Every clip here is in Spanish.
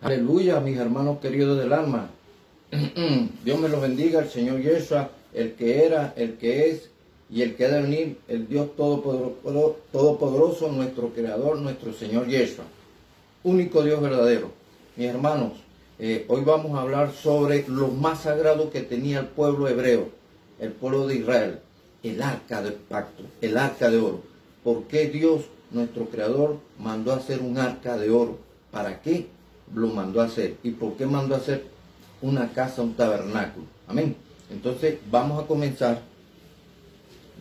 Aleluya, mis hermanos queridos del alma. Dios me los bendiga, el Señor Yeshua, el que era, el que es y el que ha de venir, el Dios todopoderoso, nuestro Creador, nuestro Señor Yeshua. Único Dios verdadero. Mis hermanos, hoy vamos a hablar sobre lo más sagrado que tenía el pueblo hebreo, el pueblo de Israel, el arca del pacto, el arca de oro. ¿Por qué Dios, nuestro Creador, mandó a hacer un arca de oro? ¿Para qué lo mandó a hacer? ¿Y por qué mandó a hacer una casa, un tabernáculo? Amén. Entonces vamos a comenzar.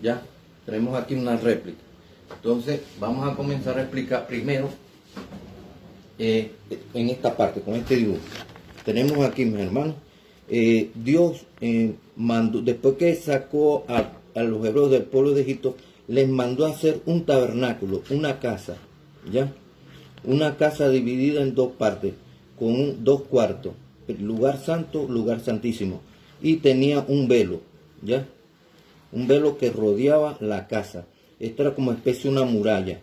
Ya tenemos aquí una réplica. Entonces vamos a comenzar a explicar primero en esta parte, con este dibujo. Tenemos aquí, mis hermanos, Dios mandó, después que sacó a los hebreos del pueblo de Egipto, les mandó a hacer un tabernáculo, una casa, ¿ya? Una casa dividida en dos partes, con dos cuartos, lugar santo, lugar santísimo, y tenía un velo, ¿ya? Un velo que rodeaba la casa. Esto era como especie de una muralla,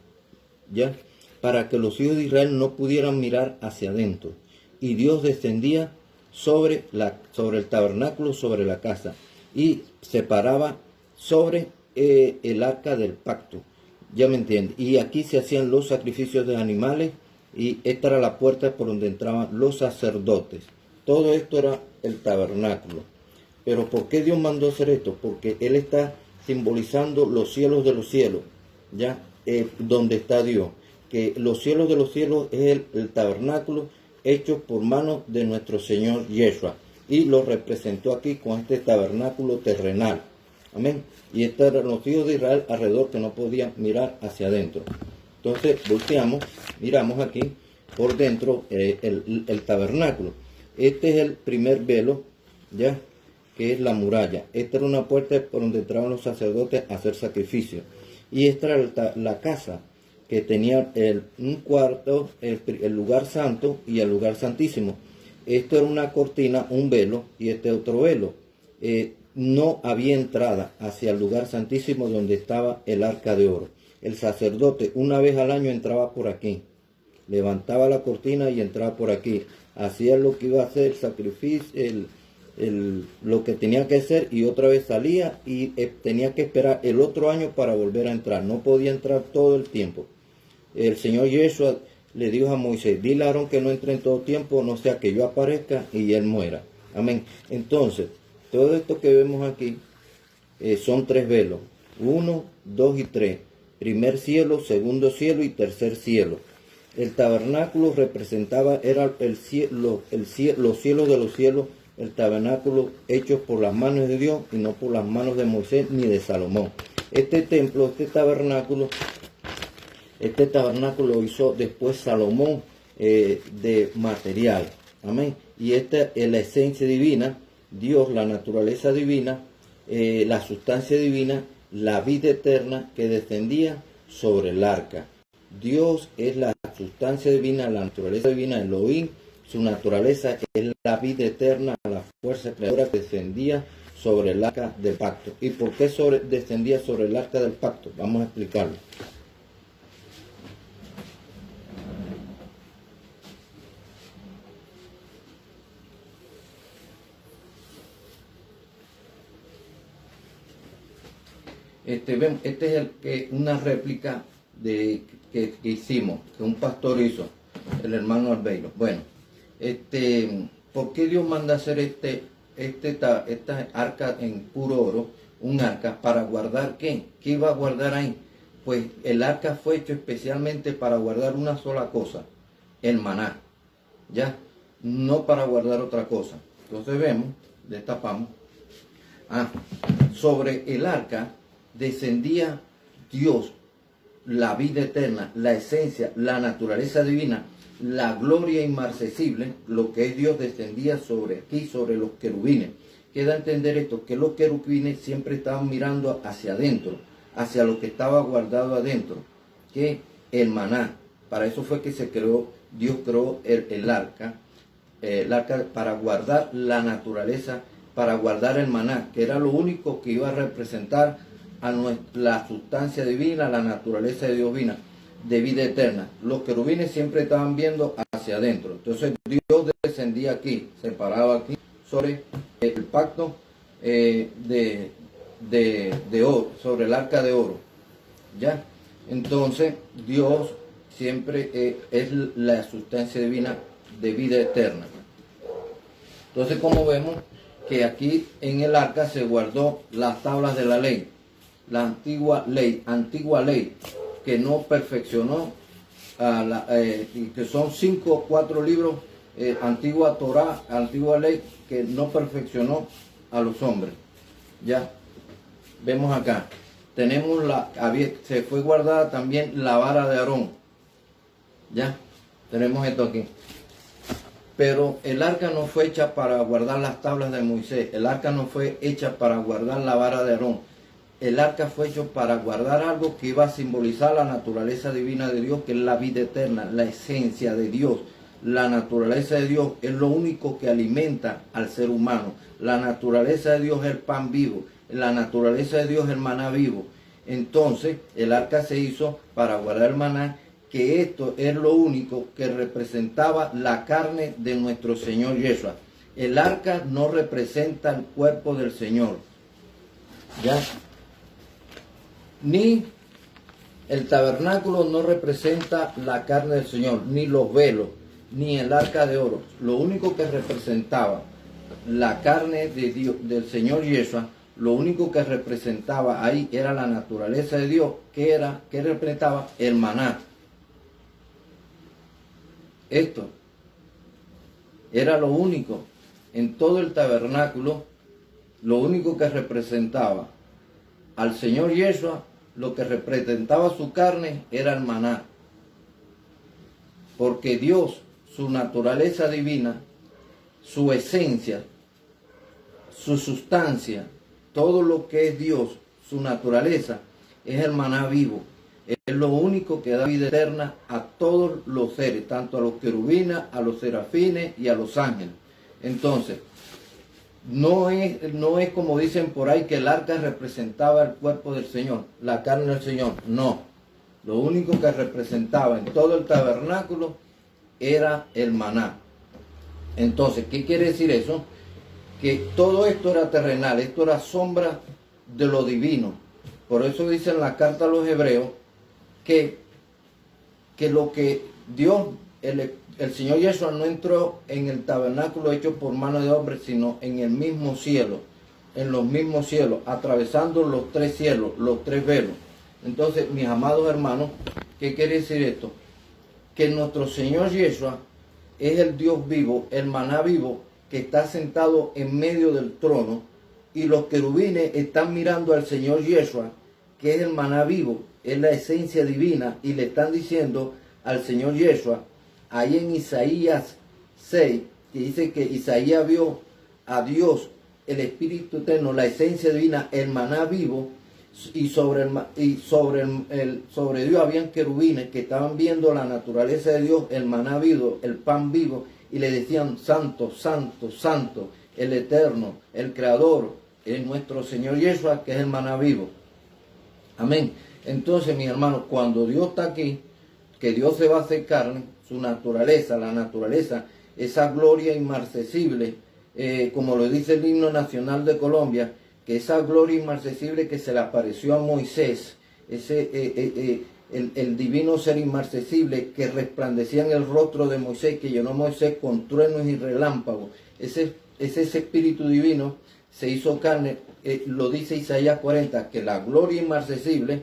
¿ya? Para que los hijos de Israel no pudieran mirar hacia adentro. Y Dios descendía sobre el tabernáculo, sobre la casa, y se paraba sobre el arca del pacto. Ya me entienden. Y aquí se hacían los sacrificios de animales, y esta era la puerta por donde entraban los sacerdotes. Todo esto era el tabernáculo. Pero ¿por qué Dios mandó hacer esto? Porque Él está simbolizando los cielos de los cielos, ya donde está Dios. Que los cielos de los cielos es el tabernáculo hecho por manos de nuestro Señor Yeshua. Y lo representó aquí con este tabernáculo terrenal. Amén. Y estos eran los hijos de Israel alrededor que no podían mirar hacia adentro. Entonces volteamos, miramos aquí por dentro el tabernáculo. Este es el primer velo, ya, que es la muralla. Esta era una puerta por donde entraban los sacerdotes a hacer sacrificio. Y esta era la casa, que tenía un cuarto, el lugar santo y el lugar santísimo. Esto era una cortina, un velo, y este otro velo. No había entrada hacia el lugar santísimo donde estaba el arca de oro. El sacerdote una vez al año entraba por aquí, levantaba la cortina y entraba por aquí. Hacía lo que iba a hacer, el sacrificio, lo que tenía que hacer, y otra vez salía y tenía que esperar el otro año para volver a entrar. No podía entrar todo el tiempo. El Señor Yeshua le dijo a Moisés: dile a Aarón que no entre en todo tiempo, no sea que yo aparezca y él muera. Amén. Entonces, todo esto que vemos aquí son tres velos: 1, 2 y 3. Primer cielo, segundo cielo y tercer cielo. El tabernáculo representaba, era los cielos de los cielos, el tabernáculo hecho por las manos de Dios y no por las manos de Moisés ni de Salomón. Este templo, este tabernáculo hizo después Salomón de material. Amén. Y esta es la esencia divina, Dios, la naturaleza divina, la sustancia divina, la vida eterna que descendía sobre el arca. Dios es la sustancia divina, la naturaleza divina, Elohim. Su naturaleza es la vida eterna, la fuerza creadora que descendía sobre el arca del pacto. ¿Y por qué descendía sobre el arca del pacto? Vamos a explicarlo. Este es una réplica que hicimos, que un pastor hizo, el hermano Albeiro. Bueno, ¿por qué Dios manda hacer esta arca en puro oro? Un arca para guardar ¿qué? ¿Qué iba a guardar ahí? Pues el arca fue hecho especialmente para guardar una sola cosa, el maná, ¿ya? No para guardar otra cosa. Entonces vemos, destapamos. Sobre el arca descendía Dios, la vida eterna, la esencia, la naturaleza divina, la gloria inmarcesible. Lo que es Dios descendía sobre aquí, sobre los querubines. Queda a entender esto, que los querubines siempre estaban mirando hacia adentro, hacia lo que estaba guardado adentro, que el maná. Para eso fue que Dios creó el arca para guardar la naturaleza, para guardar el maná, que era lo único que iba a representar a la sustancia divina, la naturaleza de Dios divina. de vida eterna. Los querubines siempre estaban viendo hacia adentro. Entonces Dios descendía aquí, se paraba aquí sobre el pacto de oro, sobre el arca de oro. ¿Ya? Entonces Dios siempre es la sustancia divina de vida eterna. Entonces, como vemos que aquí en el arca se guardó las tablas de la ley, la antigua ley que no perfeccionó, que son 5 o 4 libros, antigua Torah, antigua ley, que no perfeccionó a los hombres. Ya vemos acá, tenemos se fue guardada también la vara de Aarón. Ya tenemos esto aquí. Pero el arca no fue hecha para guardar las tablas de Moisés. El arca no fue hecha para guardar la vara de Aarón. El arca fue hecho para guardar algo que iba a simbolizar la naturaleza divina de Dios, que es la vida eterna, la esencia de Dios. La naturaleza de Dios es lo único que alimenta al ser humano. La naturaleza de Dios es el pan vivo. La naturaleza de Dios es el maná vivo. Entonces, el arca se hizo para guardar el maná, que esto es lo único que representaba la carne de nuestro Señor Yeshua. El arca no representa el cuerpo del Señor. ¿Ya? Ni el tabernáculo no representa la carne del Señor, ni los velos, ni el arca de oro. Lo único que representaba la carne de Dios, del Señor Yeshua, lo único que representaba ahí era la naturaleza de Dios, que representaba el maná. Esto era lo único en todo el tabernáculo, lo único que representaba al Señor Yeshua, lo que representaba su carne era el maná. Porque Dios, su naturaleza divina, su esencia, su sustancia, todo lo que es Dios, su naturaleza, es el maná vivo. Es lo único que da vida eterna a todos los seres, tanto a los querubines, a los serafines y a los ángeles. Entonces, no es como dicen por ahí que el arca representaba el cuerpo del Señor, la carne del Señor. No. Lo único que representaba en todo el tabernáculo era el maná. Entonces, ¿qué quiere decir eso? Que todo esto era terrenal, esto era sombra de lo divino. Por eso dice en la carta a los hebreos que lo que Dios, el Señor Yeshua no entró en el tabernáculo hecho por mano de hombre, sino en el mismo cielo, en los mismos cielos, atravesando los 3 cielos, los 3 velos. Entonces, mis amados hermanos, ¿qué quiere decir esto? Que nuestro Señor Yeshua es el Dios vivo, el maná vivo, que está sentado en medio del trono, y los querubines están mirando al Señor Yeshua, que es el maná vivo, es la esencia divina, y le están diciendo al Señor Yeshua, ahí en Isaías 6, que dice que Isaías vio a Dios, el Espíritu Eterno, la esencia divina, el maná vivo, y sobre Dios habían querubines que estaban viendo la naturaleza de Dios, el maná vivo, el pan vivo, y le decían, santo, santo, santo, el Eterno, el Creador, es nuestro Señor Yeshua, que es el maná vivo. Amén. Entonces, mis hermanos, cuando Dios está aquí, que Dios se va a hacer carne, su naturaleza, la naturaleza, esa gloria inmarcesible, como lo dice el himno nacional de Colombia, que esa gloria inmarcesible que se le apareció a Moisés, el divino ser inmarcesible que resplandecía en el rostro de Moisés, que llenó a Moisés con truenos y relámpagos, ese espíritu divino se hizo carne, lo dice Isaías 40, que la gloria inmarcesible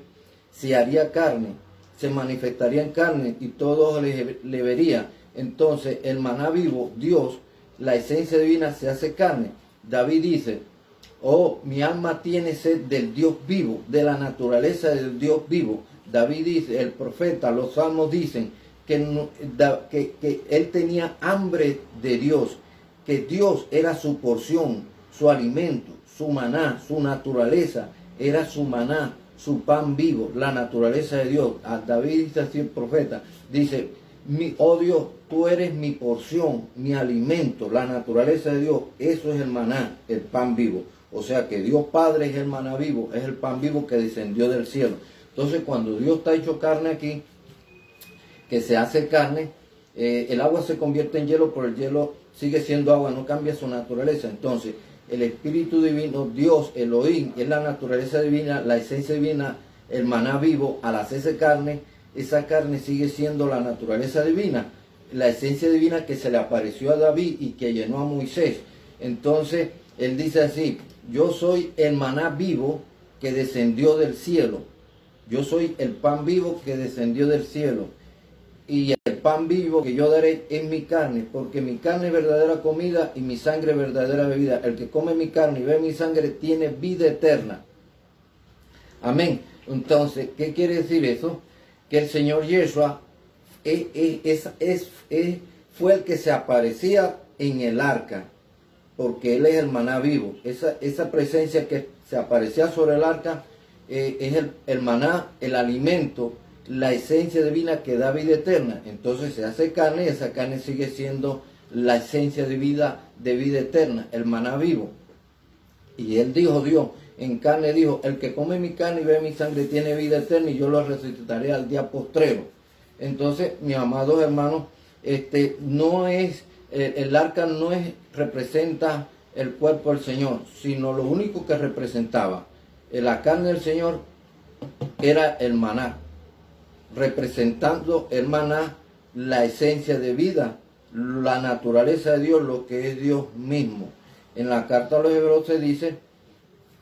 se haría carne, se manifestaría en carne y todos le verían. Entonces el maná vivo, Dios, la esencia divina se hace carne. David dice, oh, mi alma tiene sed del Dios vivo, de la naturaleza del Dios vivo. David dice, el profeta, los salmos dicen que él tenía hambre de Dios, que Dios era su porción, su alimento, su maná, su naturaleza, era su maná, su pan vivo, la naturaleza de Dios. A David dice así el profeta, dice, oh Dios, tú eres mi porción, mi alimento, la naturaleza de Dios, eso es el maná, el pan vivo. O sea que Dios Padre es el maná vivo, es el pan vivo que descendió del cielo. Entonces cuando Dios está hecho carne aquí, que se hace carne, el agua se convierte en hielo, pero el hielo sigue siendo agua, no cambia su naturaleza. Entonces, el Espíritu Divino, Dios, Elohim, es la naturaleza divina, la esencia divina, el maná vivo. Al hacerse carne, esa carne sigue siendo la naturaleza divina, la esencia divina que se le apareció a David y que llenó a Moisés. Entonces, él dice así: yo soy el maná vivo que descendió del cielo. Yo soy el pan vivo que descendió del cielo. Y el pan vivo que yo daré es mi carne, porque mi carne es verdadera comida y mi sangre es verdadera bebida. El que come mi carne y bebe mi sangre tiene vida eterna. Amén. Entonces, ¿qué quiere decir eso? Que el Señor Yeshua fue el que se aparecía en el arca, porque Él es el maná vivo. Esa presencia que se aparecía sobre el arca es el maná, el alimento, la esencia divina que da vida eterna. Entonces se hace carne y esa carne sigue siendo la esencia de vida eterna, el maná vivo. Y Él dijo, Dios, en carne dijo: el que come mi carne y bebe mi sangre tiene vida eterna y yo lo resucitaré al día postrero. Entonces, mis amados hermanos, no es, el arca no representa el cuerpo del Señor, sino lo único que representaba la carne del Señor era el maná, representando el maná, la esencia de vida, la naturaleza de Dios, lo que es Dios mismo. En la carta a los Hebreos se dice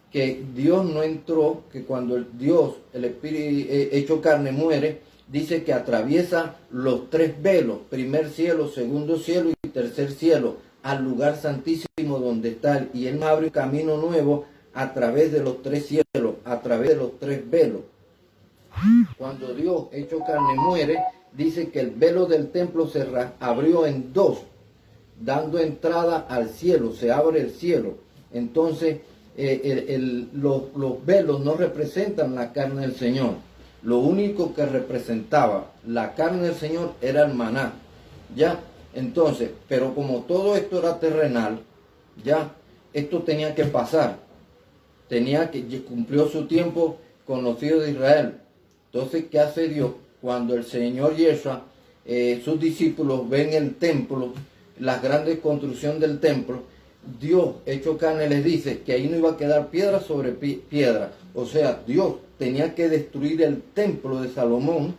que Dios no entró, que cuando el Espíritu hecho carne muere, dice que atraviesa los tres velos, primer cielo, segundo cielo y tercer cielo, al lugar santísimo donde está Él. Y Él nos abre un camino nuevo a través de los tres cielos, a través de los tres velos. Cuando Dios hecho carne muere, dice que el velo del templo se abrió en dos, dando entrada al cielo, se abre el cielo. Entonces, los velos no representan la carne del Señor. Lo único que representaba la carne del Señor era el maná. ¿Ya? Entonces, pero como todo esto era terrenal, ya, esto tenía que pasar. Cumplió su tiempo con los hijos de Israel. Entonces, ¿qué hace Dios? Cuando el Señor Yeshua, sus discípulos ven el templo, la grande construcción del templo, Dios hecho carne les dice que ahí no iba a quedar piedra sobre piedra. O sea, Dios tenía que destruir el templo de Salomón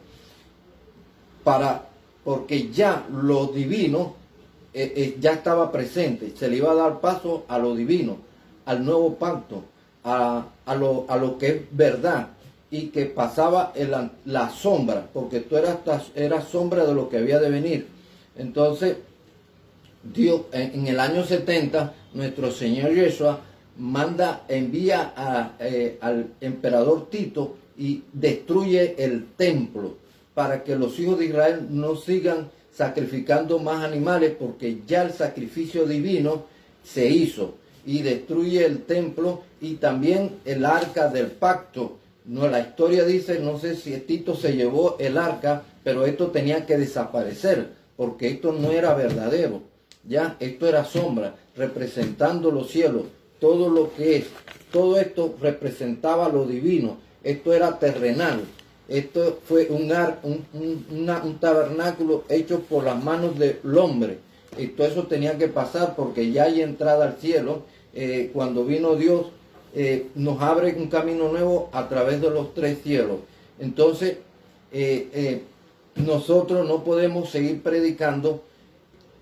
porque ya lo divino ya estaba presente. Se le iba a dar paso a lo divino, al nuevo pacto, a lo que es verdad, y que pasaba la sombra, porque tú eras sombra de lo que había de venir. Entonces, Dios, en el año 70, nuestro Señor Yeshua envía al emperador Tito y destruye el templo para que los hijos de Israel no sigan sacrificando más animales, porque ya el sacrificio divino se hizo, y destruye el templo y también el arca del pacto. No, la historia dice, no sé si Tito se llevó el arca, pero esto tenía que desaparecer, porque esto no era verdadero. Ya, esto era sombra, representando los cielos, todo lo que es. Todo esto representaba lo divino, esto era terrenal. Esto fue un tabernáculo hecho por las manos del hombre. Y todo eso tenía que pasar porque ya hay entrada al cielo. Cuando vino Dios, nos abre un camino nuevo a través de los tres cielos. Entonces, nosotros no podemos seguir predicando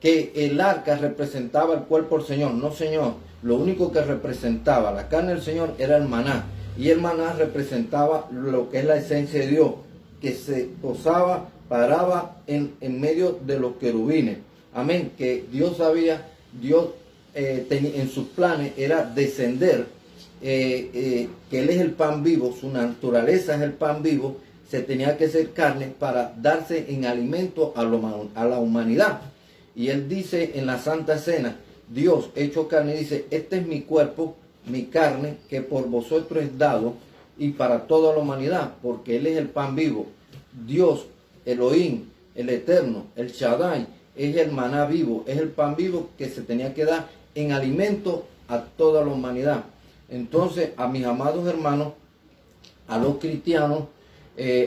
que el arca representaba el cuerpo del Señor. No, Señor. Lo único que representaba la carne del Señor era el maná. Y el maná representaba lo que es la esencia de Dios, que se posaba, paraba en medio de los querubines. Amén. Que Dios sabía, en sus planes era descender, que Él es el pan vivo, su naturaleza es el pan vivo, se tenía que hacer carne para darse en alimento a la humanidad. Y Él dice en la Santa Cena, Dios hecho carne, dice: este es mi cuerpo, mi carne, que por vosotros es dado, y para toda la humanidad, porque Él es el pan vivo. Dios, Elohim, el Eterno, el Shaddai, es el maná vivo, es el pan vivo que se tenía que dar en alimento a toda la humanidad. Entonces, a mis amados hermanos, a los cristianos,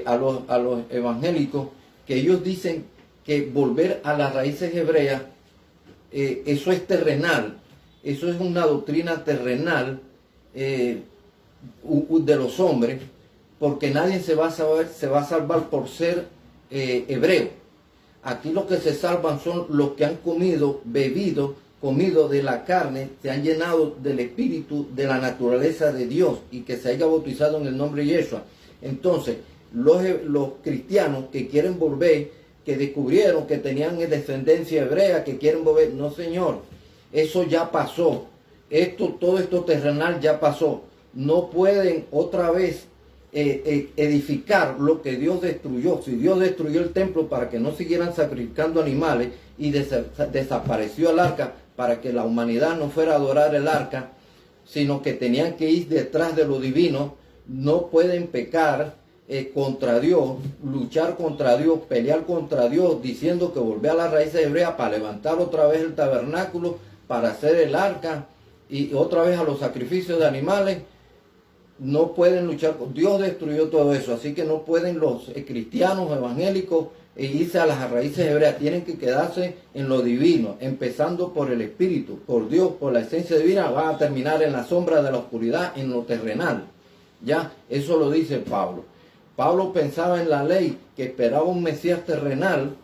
a los evangélicos que ellos dicen que volver a las raíces hebreas, eso es terrenal, eso es una doctrina terrenal de los hombres, porque nadie se va a salvar por ser hebreo. Aquí los que se salvan son los que han comido de la carne, se han llenado del espíritu, de la naturaleza de Dios, y que se haya bautizado en el nombre de Yeshua. Entonces, los cristianos que quieren volver, que descubrieron que tenían descendencia hebrea, que quieren volver, no señor, eso ya pasó. Todo esto terrenal ya pasó. No pueden otra vez edificar lo que Dios destruyó. Si Dios destruyó el templo para que no siguieran sacrificando animales y desapareció el arca para que la humanidad no fuera a adorar el arca, sino que tenían que ir detrás de lo divino, no pueden pecar contra Dios, luchar contra Dios, pelear contra Dios, diciendo que volver a las raíces hebreas para levantar otra vez el tabernáculo, para hacer el arca y otra vez a los sacrificios de animales. No pueden luchar, Dios destruyó todo eso, así que no pueden los cristianos evangélicos irse a las raíces hebreas, tienen que quedarse en lo divino, empezando por el Espíritu, por Dios, por la esencia divina, van a terminar en la sombra de la oscuridad, en lo terrenal. Ya, eso lo dice Pablo. Pablo pensaba en la ley, que esperaba un Mesías terrenal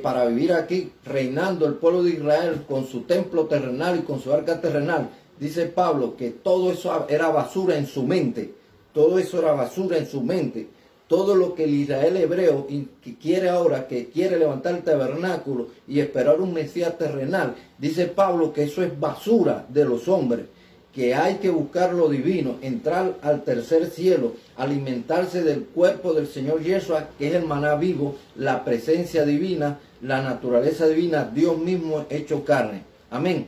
para vivir aquí, reinando el pueblo de Israel con su templo terrenal y con su arca terrenal. Dice Pablo que todo eso era basura en su mente. Todo eso era basura en su mente. Todo lo que el Israel hebreo que quiere ahora, que quiere levantar el tabernáculo y esperar un Mesías terrenal, dice Pablo que eso es basura de los hombres, que hay que buscar lo divino, entrar al tercer cielo, alimentarse del cuerpo del Señor Yeshua, que es el maná vivo, la presencia divina, la naturaleza divina, Dios mismo hecho carne. Amén.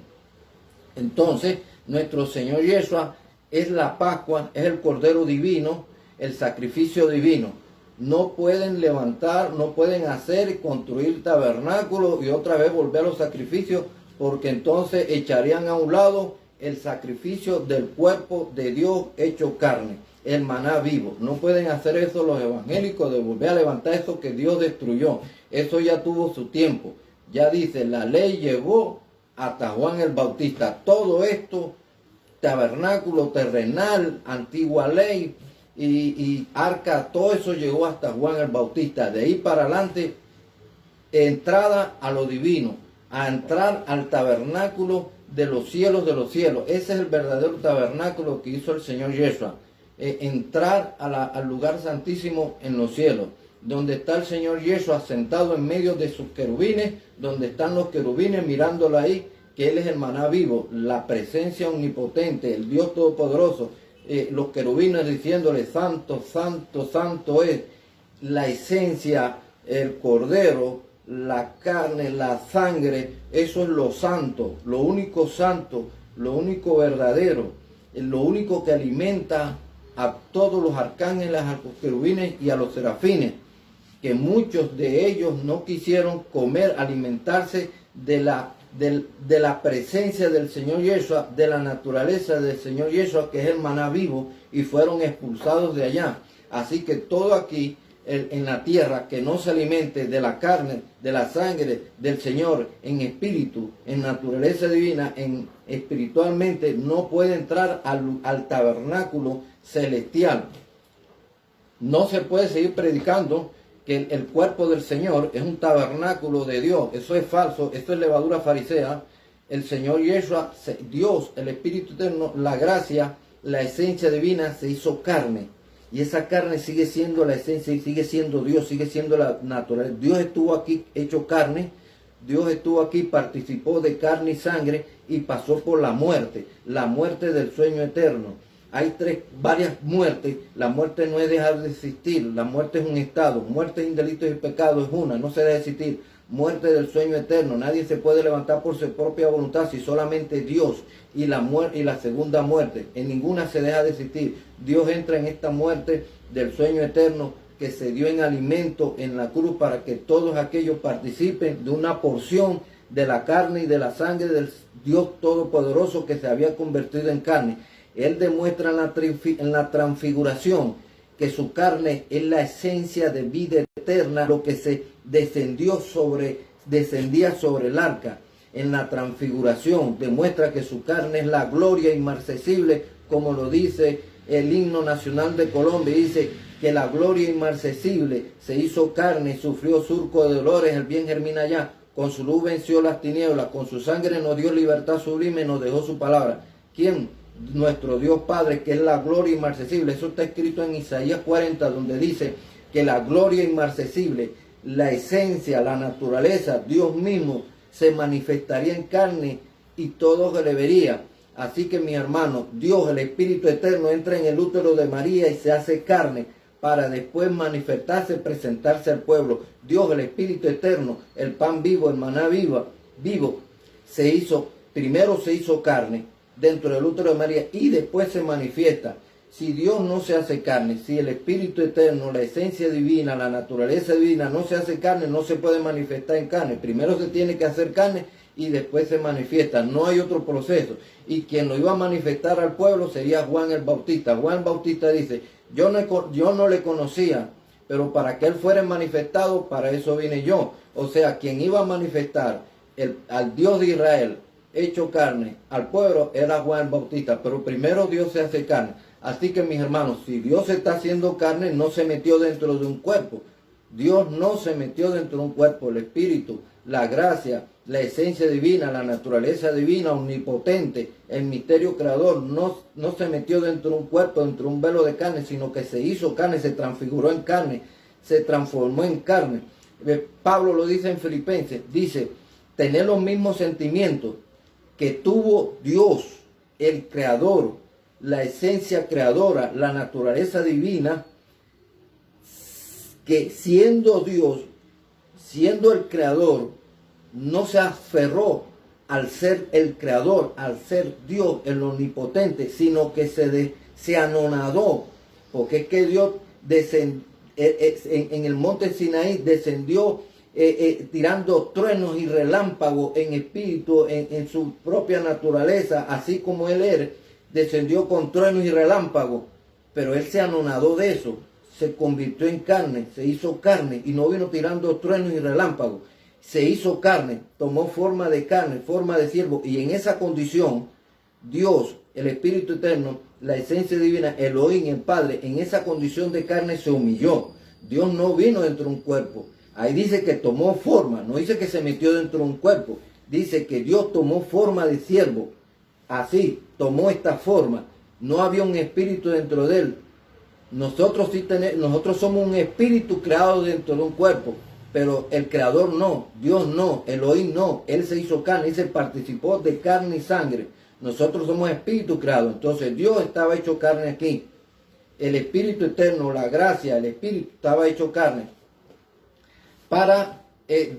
Entonces, nuestro Señor Yeshua es la Pascua, es el Cordero Divino, el sacrificio divino. No pueden levantar, no pueden hacer y construir tabernáculos y otra vez volver a los sacrificios, porque entonces echarían a un lado el sacrificio del cuerpo de Dios hecho carne, el maná vivo. No pueden hacer eso los evangélicos, de volver a levantar eso que Dios destruyó. Eso ya tuvo su tiempo. Ya dice, la ley llegó hasta Juan el Bautista. Todo esto, tabernáculo terrenal, antigua ley y arca, todo eso llegó hasta Juan el Bautista. De ahí para adelante, entrada a lo divino, a entrar al tabernáculo de los cielos de los cielos. Ese es el verdadero tabernáculo que hizo el Señor Yeshua. Entrar al lugar santísimo en los cielos, donde está el Señor Yeshua sentado en medio de sus querubines, donde están los querubines mirándolo ahí, que Él es el maná vivo, la presencia omnipotente, el Dios todopoderoso. Los querubines diciéndole, santo, santo, santo es la esencia, el cordero, la carne, la sangre. Eso es lo santo, lo único verdadero, lo único que alimenta a todos los arcángeles, a los querubines y a los serafines, que muchos de ellos no quisieron comer, alimentarse de la presencia del Señor Yeshua, de la naturaleza del Señor Yeshua, que es el maná vivo, y fueron expulsados de allá. Así que todo aquí en la tierra que no se alimente de la carne, de la sangre del Señor, en espíritu, en naturaleza divina, espiritualmente, no puede entrar al tabernáculo celestial. No se puede seguir predicando que el cuerpo del Señor es un tabernáculo de Dios. Eso es falso, eso es levadura farisea. El Señor Yeshua, Dios, el Espíritu Eterno, la gracia, la esencia divina se hizo carne. Y esa carne sigue siendo la esencia y sigue siendo Dios, sigue siendo la naturaleza. Dios estuvo aquí hecho carne, Dios estuvo aquí, participó de carne y sangre y pasó por la muerte del sueño eterno. Hay varias muertes. La muerte no es dejar de existir, la muerte es un estado. Muerte sin delitos y pecados es una, no se deja de existir. Muerte del sueño eterno, nadie se puede levantar por su propia voluntad, si solamente Dios. Y la segunda muerte, en ninguna se deja de existir. Dios entra en esta muerte del sueño eterno que se dio en alimento en la cruz para que todos aquellos participen de una porción de la carne y de la sangre del Dios Todopoderoso que se había convertido en carne. Él demuestra en la transfiguración que su carne es la esencia de vida eterna, lo que se descendía sobre el arca. En la transfiguración demuestra que su carne es la gloria inmarcesible, como lo dice el himno nacional de Colombia. Dice que la gloria inmarcesible se hizo carne, sufrió surco de dolores, el bien germina ya. Con su luz venció las tinieblas, con su sangre nos dio libertad sublime, nos dejó su palabra. ¿Quién? Nuestro Dios Padre, que es la gloria inmarcesible. Eso está escrito en Isaías 40, donde dice que la gloria inmarcesible, la esencia, la naturaleza, Dios mismo, se manifestaría en carne y todo se le vería. Así que, mi hermano, Dios, el Espíritu Eterno, entra en el útero de María y se hace carne para después manifestarse, presentarse al pueblo. Dios, el Espíritu Eterno, el pan vivo, el maná vivo, primero se hizo carne dentro del útero de María y después se manifiesta. Si Dios no se hace carne, si el Espíritu Eterno, la esencia divina, la naturaleza divina no se hace carne, no se puede manifestar en carne. Primero se tiene que hacer carne y después se manifiesta. No hay otro proceso. Y quien lo iba a manifestar al pueblo sería Juan el Bautista. Juan el Bautista dice, yo no le conocía, pero para que él fuera manifestado, para eso vine yo. O sea, quien iba a manifestar al Dios de Israel hecho carne al pueblo era Juan el Bautista. Pero primero Dios se hace carne. Así que, mis hermanos, si Dios se está haciendo carne, no se metió dentro de un cuerpo. Dios no se metió dentro de un cuerpo. El Espíritu, la gracia, la esencia divina, la naturaleza divina, omnipotente, el misterio creador, no se metió dentro de un cuerpo, dentro de un velo de carne, sino que se hizo carne, se transfiguró en carne, se transformó en carne. Pablo lo dice en Filipenses, dice, tener los mismos sentimientos que tuvo Dios, el creador, la esencia creadora, la naturaleza divina, que siendo Dios, siendo el creador, no se aferró al ser el creador, al ser Dios, el omnipotente, sino que se anonadó, porque es que Dios en el monte Sinaí descendió tirando truenos y relámpagos en espíritu, en su propia naturaleza, así como Él era. Descendió con truenos y relámpagos, pero Él se anonadó de eso, se convirtió en carne, se hizo carne y no vino tirando truenos y relámpagos, se hizo carne, tomó forma de carne, forma de siervo, y en esa condición Dios, el Espíritu Eterno, la esencia divina, Elohim, el Padre, en esa condición de carne se humilló. Dios no vino dentro de un cuerpo, ahí dice que tomó forma, no dice que se metió dentro de un cuerpo, dice que Dios tomó forma de siervo. Así, tomó esta forma. No había un espíritu dentro de él. Nosotros somos un espíritu creado dentro de un cuerpo. Pero el creador no, Dios no, Elohim no. Él se hizo carne, Él se participó de carne y sangre. Nosotros somos espíritu creado. Entonces Dios estaba hecho carne aquí. El Espíritu Eterno, la gracia, el Espíritu estaba hecho carne. Para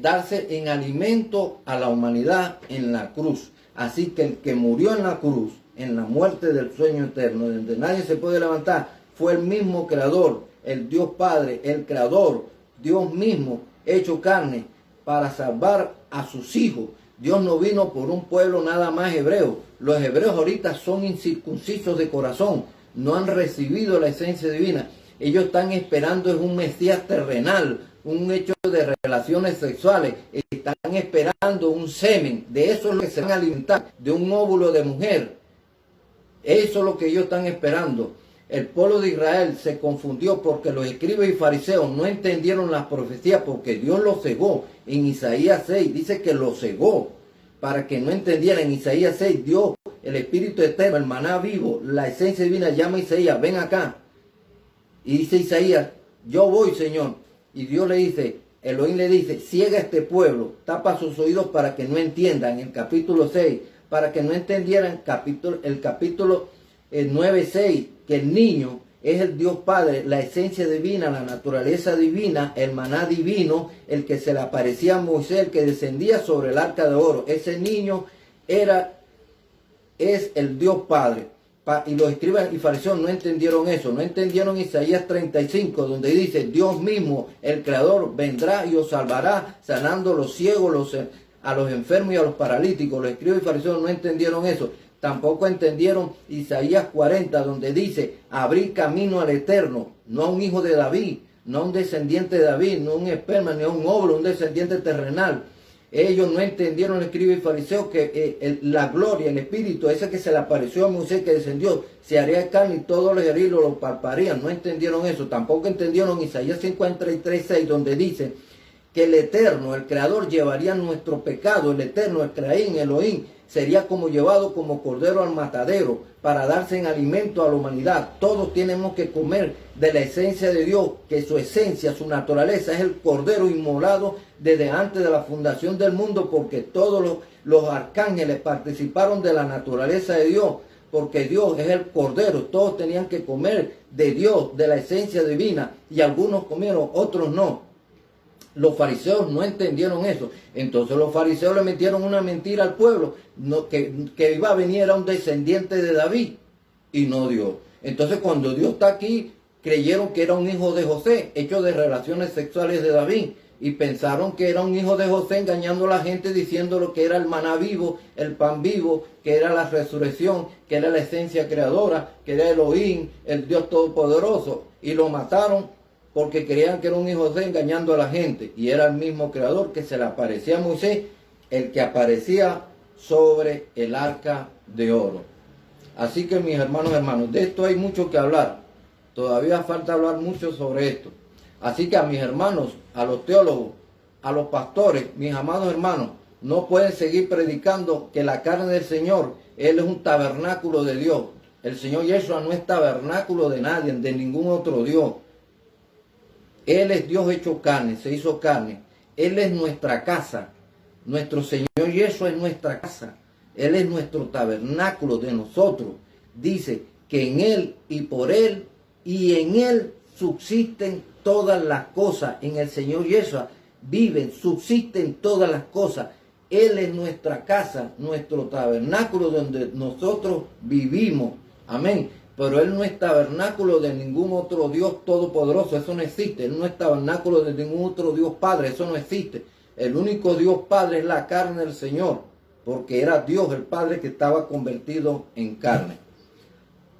darse en alimento a la humanidad en la cruz. Así que el que murió en la cruz, en la muerte del sueño eterno, donde nadie se puede levantar, fue el mismo creador, el Dios Padre, el creador, Dios mismo, hecho carne, para salvar a sus hijos. Dios no vino por un pueblo nada más hebreo. Los hebreos ahorita son incircuncisos de corazón, no han recibido la esencia divina. Ellos están esperando es un Mesías terrenal, un hecho de relaciones sexuales, están esperando un semen, de eso es lo que se van a alimentar, de un óvulo de mujer. Eso es lo que ellos están esperando. El pueblo de Israel se confundió porque los escribas y fariseos no entendieron las profecías porque Dios los cegó. En Isaías 6 dice que los cegó para que no entendieran. En Isaías 6 Dios, el Espíritu Eterno, el maná vivo, la esencia divina llama a Isaías, ven acá. Y dice Isaías, yo voy, Señor. Y Dios le dice, Elohim le dice, ciega este pueblo, tapa sus oídos para que no entiendan. En el capítulo 6, para que no entendieran, el capítulo 9:6, que el niño es el Dios Padre, la esencia divina, la naturaleza divina, el maná divino, el que se le aparecía a Moisés, el que descendía sobre el arca de oro. Ese niño es el Dios Padre. Y los escribas y fariseos no entendieron eso, no entendieron Isaías 35, donde dice, Dios mismo, el Creador, vendrá y os salvará, sanando a los ciegos, a los enfermos y a los paralíticos. Los escribas y fariseos no entendieron eso. Tampoco entendieron Isaías 40, donde dice, abrir camino al Eterno, no a un hijo de David, no un descendiente de David, no un esperma, ni un óvulo, un descendiente terrenal. Ellos no entendieron, el escriba y fariseo, que la gloria, el espíritu, ese que se le apareció a Moisés que descendió, se haría carne y todos los heridos lo palparían. No entendieron eso. Tampoco entendieron Isaías 53:6, donde dice que el Eterno, el Creador, llevaría nuestro pecado. El Eterno, el Creaín, Elohim, sería como llevado como cordero al matadero para darse en alimento a la humanidad. Todos tenemos que comer de la esencia de Dios, que su esencia, su naturaleza es el cordero inmolado desde antes de la fundación del mundo, porque todos los arcángeles participaron de la naturaleza de Dios, porque Dios es el cordero. Todos tenían que comer de Dios, de la esencia divina, y algunos comieron, otros no. Los fariseos no entendieron eso. Entonces los fariseos le metieron una mentira al pueblo, que iba a venir a un descendiente de David, y no Dios. Entonces cuando Dios está aquí, creyeron que era un hijo de José, hecho de relaciones sexuales de David, y pensaron que era un hijo de José, engañando a la gente, diciéndolo que era el maná vivo, el pan vivo, que era la resurrección, que era la esencia creadora, que era Elohim, el Dios Todopoderoso, y lo mataron porque creían que era un hijo de José, engañando a la gente, y era el mismo creador que se le aparecía a Moisés, el que aparecía sobre el arca de oro. Así que mis hermanos, de esto hay mucho que hablar. Todavía falta hablar mucho sobre esto. Así que a mis hermanos, a los teólogos, a los pastores, mis amados hermanos, no pueden seguir predicando que la carne del Señor, Él es un tabernáculo de Dios. El Señor Yeshua no es tabernáculo de nadie, de ningún otro Dios. Él es Dios hecho carne, se hizo carne. Él es nuestra casa. Nuestro Señor Yeshua es nuestra casa. Él es nuestro tabernáculo de nosotros. Dice que en Él y por Él y en Él subsisten todas las cosas. En el Señor Yeshua viven, subsisten todas las cosas. Él es nuestra casa, nuestro tabernáculo donde nosotros vivimos. Amén. Pero Él no es tabernáculo de ningún otro Dios todopoderoso, eso no existe. Él no es tabernáculo de ningún otro Dios Padre, eso no existe. El único Dios Padre es la carne del Señor, porque era Dios el Padre que estaba convertido en carne.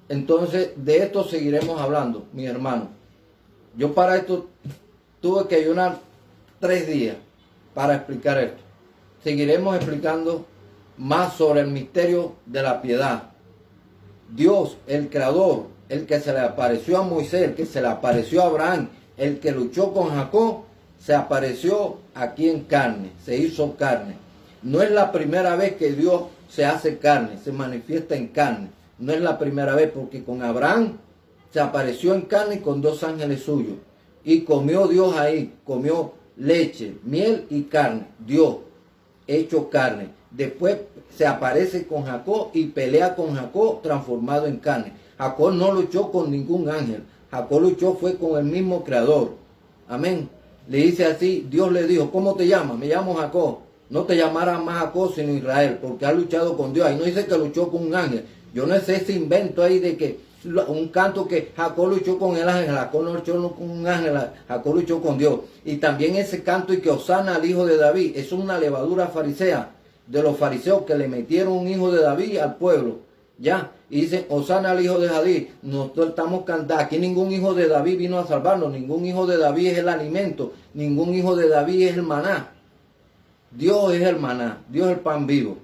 Entonces, de esto seguiremos hablando, mis hermanos. Yo para esto tuve que ayunar 3 días para explicar esto. Seguiremos explicando más sobre el misterio de la piedad. Dios, el Creador, el que se le apareció a Moisés, el que se le apareció a Abraham, el que luchó con Jacob, se apareció aquí en carne, se hizo carne. No es la primera vez que Dios se hace carne, se manifiesta en carne. No es la primera vez, porque con Abraham se apareció en carne con 2 ángeles suyos. Y comió Dios ahí, comió leche, miel y carne. Dios, hecho carne. Después se aparece con Jacob y pelea con Jacob transformado en carne. Jacob no luchó con ningún ángel. Jacob luchó fue con el mismo Creador. Amén. Le dice así, Dios le dijo, ¿cómo te llamas? Me llamo Jacob. No te llamarás más Jacob sino Israel, porque has luchado con Dios. Ahí no dice que luchó con un ángel. Yo no sé ese invento ahí de que un canto que Jacob luchó con el ángel, Jacob no luchó con un ángel, Jacob luchó con Dios. Y también ese canto y que Osana al hijo de David, eso es una levadura farisea de los fariseos que le metieron un hijo de David al pueblo, ya, y dicen, Osana al hijo de David. Nosotros estamos cantando, aquí ningún hijo de David vino a salvarnos, ningún hijo de David es el alimento, ningún hijo de David es el maná. Dios es el maná, Dios es el pan vivo.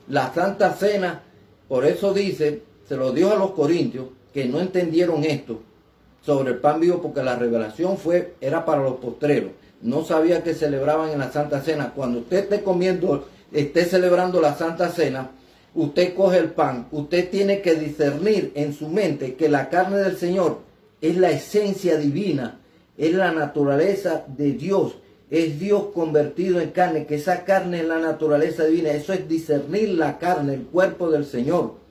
La Santa Cena, por eso dice, se lo dijo a los corintios, que no entendieron esto sobre el pan vivo, porque la revelación era para los postreros. No sabía que celebraban en la Santa Cena. Cuando usted esté celebrando la Santa Cena, usted coge el pan, usted tiene que discernir en su mente que la carne del Señor es la esencia divina, es la naturaleza de Dios, es Dios convertido en carne, que esa carne es la naturaleza divina. Eso es discernir la carne, el cuerpo del Señor.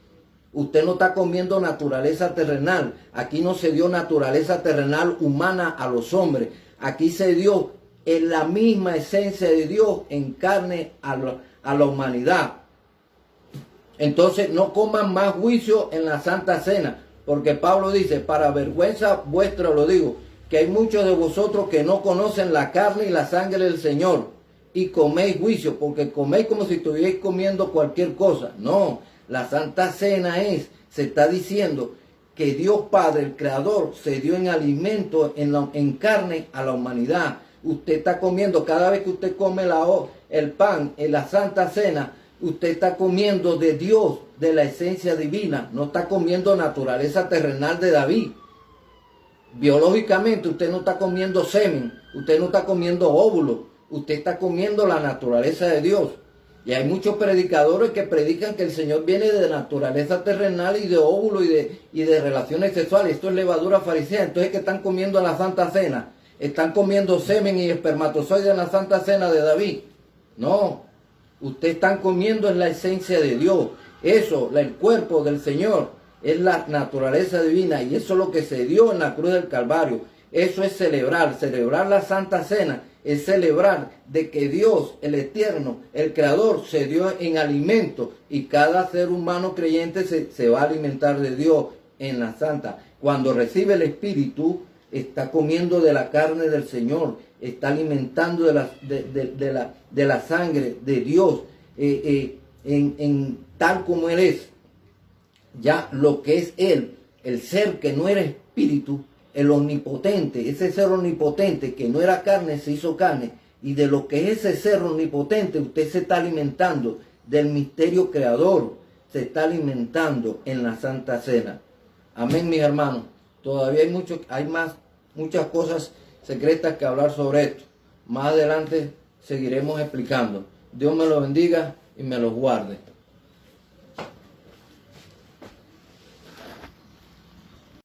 Usted no está comiendo naturaleza terrenal. Aquí no se dio naturaleza terrenal humana a los hombres. Aquí se dio en la misma esencia de Dios en carne a la humanidad. Entonces no coman más juicio en la Santa Cena, porque Pablo dice, para vergüenza vuestra lo digo, que hay muchos de vosotros que no conocen la carne y la sangre del Señor, y coméis juicio, porque coméis como si estuvierais comiendo cualquier cosa. No, la Santa Cena se está diciendo que Dios Padre, el Creador, se dio en alimento, en carne a la humanidad. Usted está comiendo, cada vez que usted come el pan en la Santa Cena, usted está comiendo de Dios, de la esencia divina. No está comiendo naturaleza terrenal de David. Biológicamente usted no está comiendo semen, usted no está comiendo óvulos, usted está comiendo la naturaleza de Dios. Y hay muchos predicadores que predican que el Señor viene de naturaleza terrenal y de óvulo y de relaciones sexuales. Esto es levadura farisea. Entonces, ¿qué están comiendo en la Santa Cena? ¿Están comiendo semen y espermatozoides en la Santa Cena de David? No. Ustedes están comiendo en la esencia de Dios. Eso, el cuerpo del Señor, es la naturaleza divina. Y eso es lo que se dio en la cruz del Calvario. Eso es celebrar la Santa Cena. Es celebrar de que Dios, el Eterno, el Creador, se dio en alimento y cada ser humano creyente se va a alimentar de Dios en la Santa. Cuando recibe el Espíritu, está comiendo de la carne del Señor, está alimentando de la sangre de Dios, en tal como Él es. Ya lo que es Él, el ser que no era espíritu, el omnipotente, ese ser omnipotente que no era carne, se hizo carne. Y de lo que es ese ser omnipotente, usted se está alimentando del misterio creador. Se está alimentando en la Santa Cena. Amén, mis hermanos. Todavía hay muchas cosas secretas que hablar sobre esto. Más adelante seguiremos explicando. Dios me lo bendiga y me lo guarde.